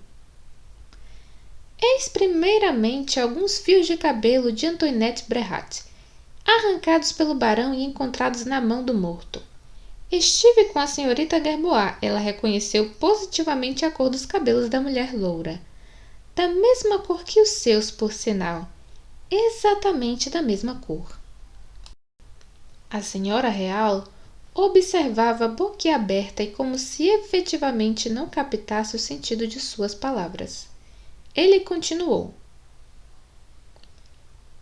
Eis primeiramente alguns fios de cabelo de Antoinette Bréhat, arrancados pelo barão e encontrados na mão do morto. Estive com a senhorita Gerbois. Ela reconheceu positivamente a cor dos cabelos da mulher loura. Da mesma cor que os seus, por sinal. Exatamente da mesma cor. A senhora real observava boquiaberta e como se efetivamente não captasse o sentido de suas palavras. Ele continuou.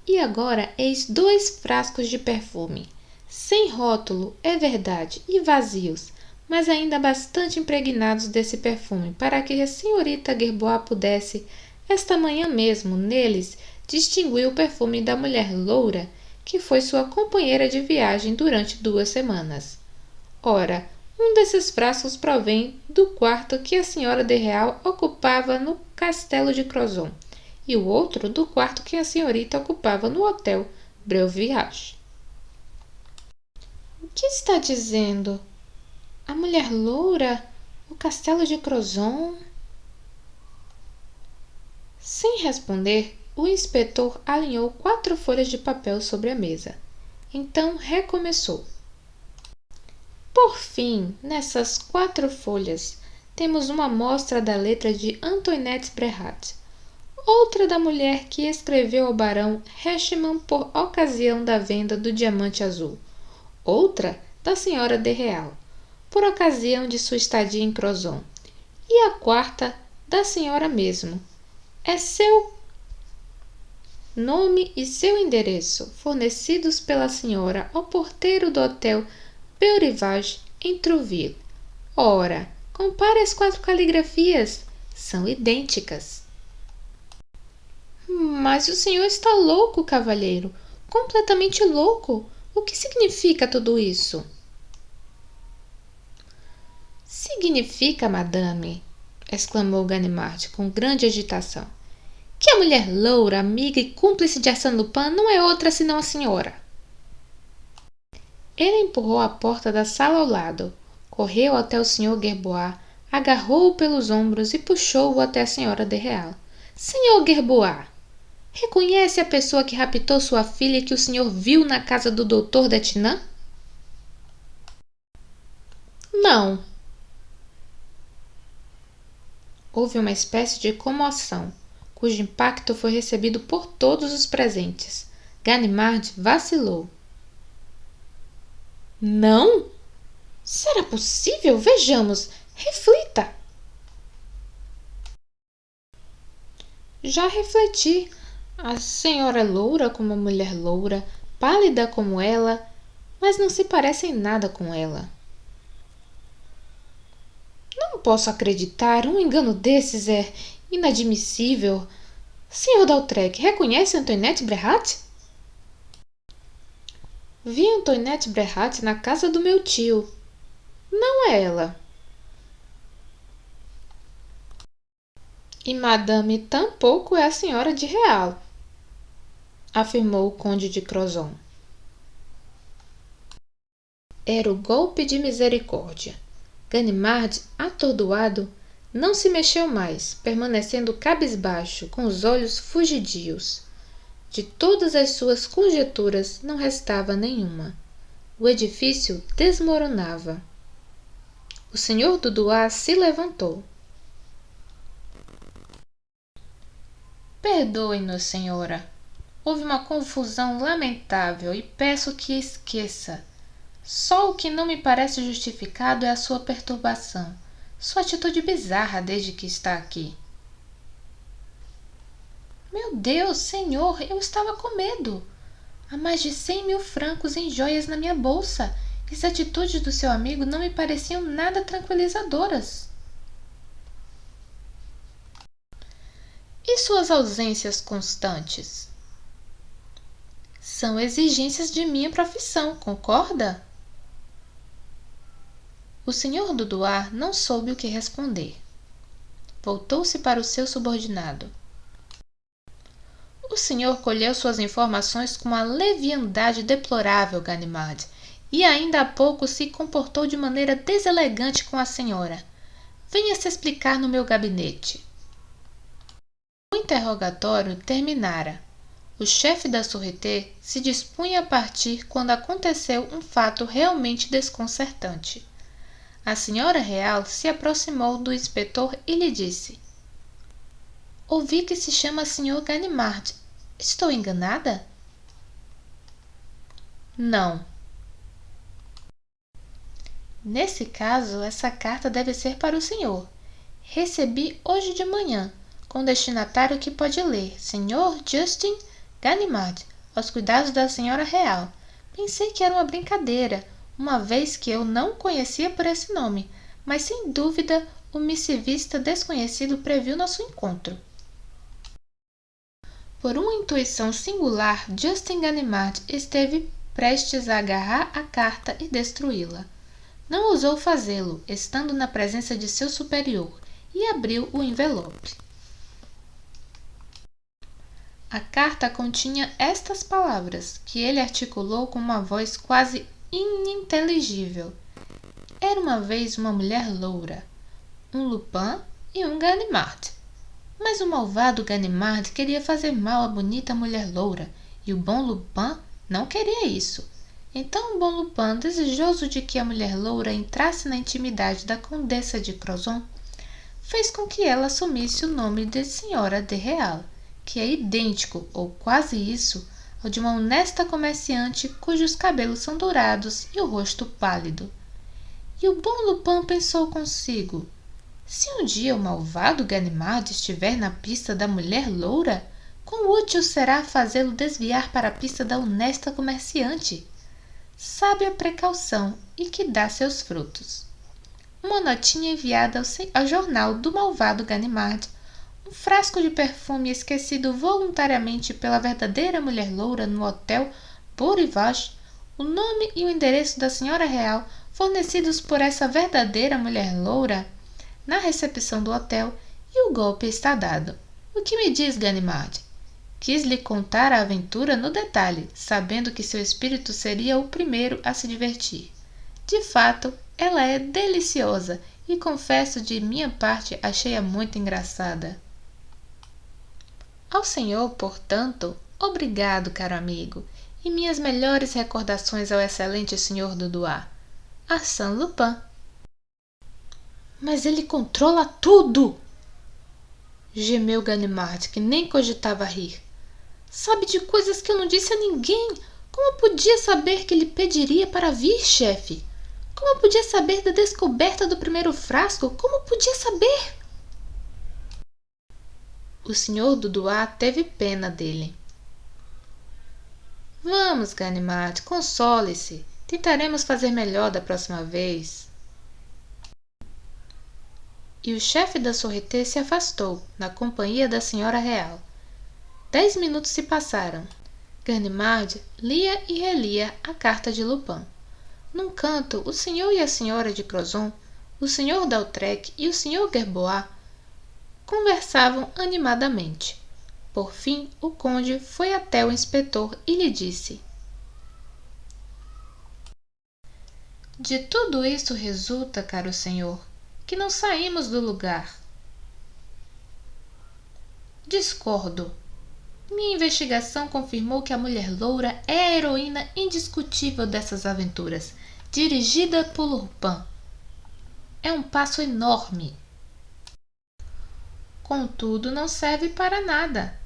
E agora eis 2 frascos de perfume, sem rótulo, é verdade, e vazios, mas ainda bastante impregnados desse perfume, para que a senhorita Gerbois pudesse, esta manhã mesmo, neles, distinguir o perfume da mulher loura, que foi sua companheira de viagem durante 2 semanas. Ora, um desses frascos provém do quarto que a senhora de Real ocupava no castelo de Crozon, e o outro do quarto que a senhorita ocupava no hotel Breuvillage. O que está dizendo? A mulher loura? O castelo de Crozon? Sem responder, o inspetor alinhou 4 folhas de papel sobre a mesa. Então recomeçou. Por fim, nessas 4 folhas, temos uma amostra da letra de Antoinette Bréhat, outra da mulher que escreveu ao barão Heschmann por ocasião da venda do diamante azul, outra da senhora de Real, por ocasião de sua estadia em Crozon, e a quarta da senhora mesmo. É seu nome e seu endereço, fornecidos pela senhora ao porteiro do hotel Beurivage em Trouville. Ora, compare as 4 caligrafias. São idênticas. Mas o senhor está louco, cavalheiro. Completamente louco. O que significa tudo isso? Significa, madame, exclamou Ganimard com grande agitação, que a mulher loura, amiga e cúmplice de Arsène Lupin não é outra senão a senhora. Ele empurrou a porta da sala ao lado, correu até o Sr. Gerbois, agarrou-o pelos ombros e puxou-o até a senhora de Real. Sr. Gerbois, reconhece a pessoa que raptou sua filha e que o senhor viu na casa do Dr. Detinan? Não. Houve uma espécie de comoção, cujo impacto foi recebido por todos os presentes. Ganimard vacilou. Não? Será possível? Vejamos. Reflita. Já refleti. A senhora é loura como a mulher loura, pálida como ela, mas não se parece em nada com ela. Não posso acreditar. Um engano desses é inadmissível. Sr. D'Autrec, reconhece Antoinette Bréhat? Vi Antoinette Bréhat na casa do meu tio. Não é ela. E madame tampouco é a senhora de Real, afirmou o conde de Crozon. Era o golpe de misericórdia. Ganimard, atordoado, não se mexeu mais, permanecendo cabisbaixo, com os olhos fugidios. De todas as suas conjecturas não restava nenhuma. O edifício desmoronava. O senhor Dudois se levantou. Perdoe-nos, senhora. Houve uma confusão lamentável e peço que esqueça. Só o que não me parece justificado é a sua perturbação, sua atitude bizarra desde que está aqui. Meu Deus, senhor, eu estava com medo. Há mais de 100.000 francos em joias na minha bolsa. E as atitudes do seu amigo não me pareciam nada tranquilizadoras. E suas ausências constantes? São exigências de minha profissão, concorda? O senhor Dudois não soube o que responder. Voltou-se para o seu subordinado. O senhor colheu suas informações com uma leviandade deplorável, Ganimard, e ainda há pouco se comportou de maneira deselegante com a senhora. Venha se explicar no meu gabinete. O interrogatório terminara. O chefe da Sûreté se dispunha a partir quando aconteceu um fato realmente desconcertante. A senhora real se aproximou do inspetor e lhe disse: "Ouvi que se chama Sr. Ganimard. Estou enganada?" "Não." "Nesse caso, essa carta deve ser para o senhor. Recebi hoje de manhã, com o destinatário que pode ler: Sr. Justin Ganimard, aos cuidados da senhora real. Pensei que era uma brincadeira, uma vez que eu não o conhecia por esse nome, mas sem dúvida o missivista desconhecido previu nosso encontro." Por uma intuição singular, Justin Ganimard esteve prestes a agarrar a carta e destruí-la. Não ousou fazê-lo, estando na presença de seu superior, e abriu o envelope. A carta continha estas palavras, que ele articulou com uma voz quase ininteligível. Era uma vez uma mulher loura, um Lupin e um Ganimard. Mas o malvado Ganimard queria fazer mal à bonita mulher loura, e o bom Lupin não queria isso. Então o bom Lupin, desejoso de que a mulher loura entrasse na intimidade da Condessa de Crozon, fez com que ela assumisse o nome de Senhora de Real, que é idêntico, ou quase isso, ao de uma honesta comerciante cujos cabelos são dourados e o rosto pálido. E o bom Lupin pensou consigo: se um dia o malvado Ganimard estiver na pista da mulher loura, quão útil será fazê-lo desviar para a pista da honesta comerciante? Sábia precaução e que dá seus frutos. Uma notinha enviada ao jornal do malvado Ganimard, um frasco de perfume esquecido voluntariamente pela verdadeira mulher loura no hotel Beau Rivage, o nome e o endereço da senhora real fornecidos por essa verdadeira mulher loura na recepção do hotel, e o golpe está dado. O que me diz, Ganimard? Quis lhe contar a aventura no detalhe, sabendo que seu espírito seria o primeiro a se divertir. De fato, ela é deliciosa, e confesso de minha parte achei-a muito engraçada. Ao senhor, portanto, obrigado, caro amigo, e minhas melhores recordações ao excelente senhor Duduá, Arsène Lupin. Mas ele controla tudo! Gemeu Ganimard, que nem cogitava rir. Sabe de coisas que eu não disse a ninguém. Como podia saber que ele pediria para vir, chefe? Como podia saber da descoberta do primeiro frasco? Como podia saber? O senhor Duduá teve pena dele. Vamos, Ganimard, console-se. Tentaremos fazer melhor da próxima vez. E o chefe da Sûreté se afastou, na companhia da senhora real. 10 minutos se passaram. Ganimard lia e relia a carta de Lupin. Num canto, o senhor e a senhora de Crozon, o senhor Dautrec e o senhor Gerbois conversavam animadamente. Por fim, o conde foi até o inspetor e lhe disse: "De tudo isso resulta, caro senhor, que não saímos do lugar." "Discordo. Minha investigação confirmou que a mulher loura é a heroína indiscutível dessas aventuras, dirigida por Lupin. É um passo enorme. Contudo, não serve para nada.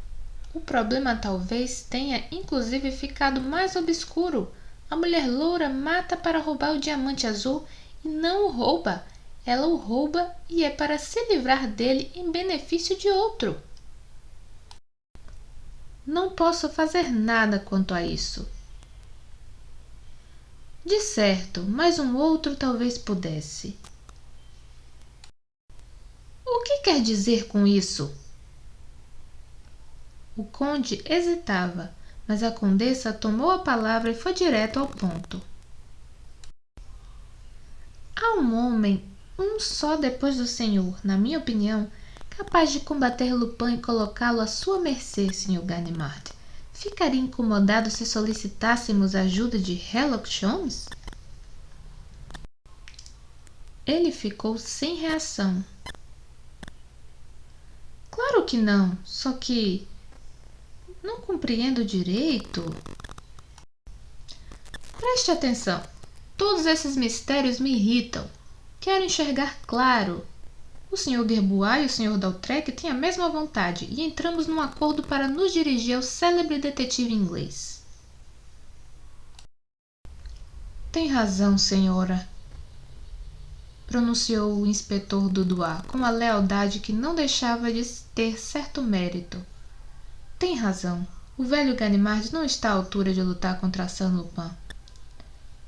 O problema talvez tenha inclusive ficado mais obscuro. A mulher loura mata para roubar o diamante azul e não o rouba. Ela o rouba e é para se livrar dele em benefício de outro. Não posso fazer nada quanto a isso." "De certo, mas um outro talvez pudesse." "O que quer dizer com isso?" O conde hesitava, mas a condessa tomou a palavra e foi direto ao ponto. "Há um homem, um só depois do senhor, na minha opinião, capaz de combater Lupin e colocá-lo à sua mercê, Sr. Ganimard. Ficaria incomodado se solicitássemos a ajuda de Sherlock Holmes?" Ele ficou sem reação. "Claro que não, só que Não compreendo direito. Preste atenção. Todos esses mistérios me irritam. Quero enxergar claro. O Sr. Gerbois e o Sr. Dautrec têm a mesma vontade e entramos num acordo para nos dirigir ao célebre detetive inglês. Tem razão, senhora, pronunciou o inspetor Dudois com a lealdade que não deixava de ter certo mérito. Tem razão. O velho Ganimard não está à altura de lutar contra Arsène Lupin.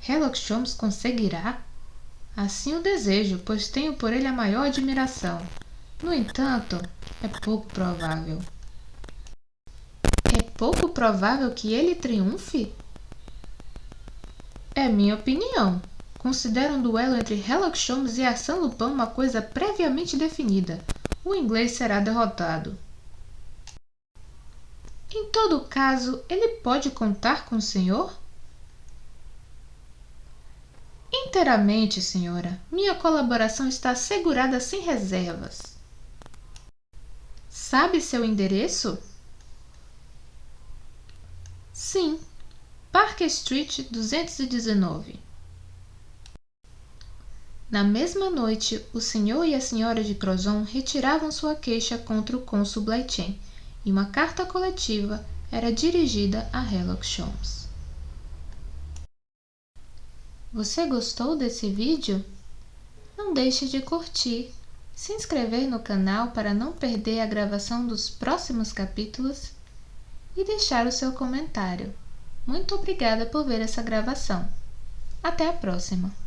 Sherlock Holmes conseguirá? Assim o desejo, pois tenho por ele a maior admiração. No entanto, é pouco provável. É pouco provável que ele triunfe? É minha opinião. Considero um duelo entre Sherlock Holmes e Arsène Lupin uma coisa previamente definida. O inglês será derrotado. Em todo caso, ele pode contar com o senhor? Inteiramente, senhora. Minha colaboração está assegurada sem reservas. Sabe seu endereço? Sim. Parker Street 219. Na mesma noite, o senhor e a senhora de Crozon retiravam sua queixa contra o cônsul Bleichen, e uma carta coletiva era dirigida a Sherlock Holmes. Você gostou desse vídeo? Não deixe de curtir, se inscrever no canal para não perder a gravação dos próximos capítulos e deixar o seu comentário. Muito obrigada por ver essa gravação. Até a próxima!